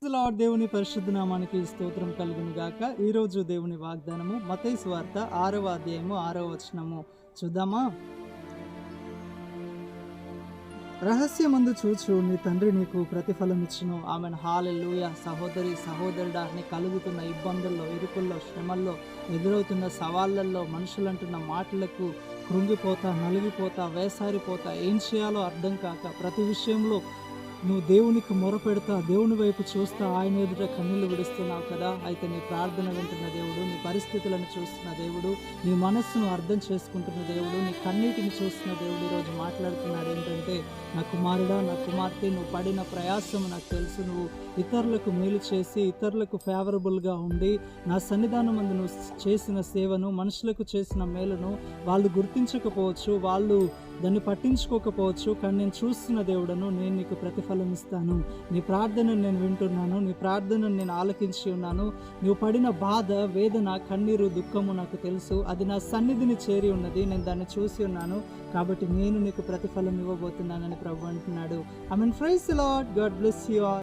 Lord. దేవుని పరిశుద్ధ నామానికి స్తోత్రం కలుగును గాక. ఈరోజు దేవుని వాగ్దానము మత్తయి సువార్త 6వ అధ్యాయము 6వ వచనము చూద్దామా. రహస్యమందు చూచు నీ తండ్రి నీకు ప్రతిఫలం ఇచ్చును. ఆమెను. హల్లెలూయా. సహోదరి సహోదరుడా, నీ కలుగుతున్న ఇబ్బందుల్లో, ఇరుకుల్లో, శ్రమల్లో, ఎదురవుతున్న సవాళ్ళల్లో, మనుషులంటున్న మాటలకు కృంగిపోతా, నలిగిపోతా, వేసారిపోతా, ఏం చేయాలో అర్థం కాక ప్రతి విషయంలో నువ్వు దేవునికి మొరపెడతా, దేవుని వైపు చూస్తా, ఆయన ఎదుట కన్నీళ్లు విడుస్తున్నావు కదా. అయితే నీ ప్రార్థన వింటున్న దేవుడు, నీ పరిస్థితులను చూస్తున్న దేవుడు, నీ మనస్సును అర్థం చేసుకుంటున్న దేవుడు, నీ కన్నీటిని చూస్తున్న దేవుడు ఈరోజు మాట్లాడుతున్నాడు. ఏంటంటే, నా కుమారుడా, నా కుమార్తె, నువ్వు పడిన ప్రయాసము నాకు తెలుసు. నువ్వు ఇతరులకు మేలు చేసి, ఇతరులకు ఫేవరబుల్గా ఉండి, నా సన్నిధానం మందు నువ్వు చేసిన సేవను, మనుషులకు చేసిన మేలును వాళ్ళు గుర్తించకపోవచ్చు, వాళ్ళు దాన్ని పట్టించుకోకపోవచ్చు, కానీ నేను చూస్తున్న దేవుడను, నేను నీకు ప్రతిఫలం ఇస్తాను. నీ ప్రార్థనను నేను వింటున్నాను, నీ ప్రార్థనను నేను ఆలకించి ఉన్నాను. నువ్వు పడిన బాధ, వేదన, కన్నీరు, దుఃఖము నాకు తెలుసు. అది నా సన్నిధిని చేరి ఉన్నది, నేను దాన్ని చూసి ఉన్నాను. కాబట్టి నేను నీకు ప్రతిఫలం ఇవ్వబోతున్నానని ప్రభు అంటున్నాడు. I mean, praise the Lord. God bless you all.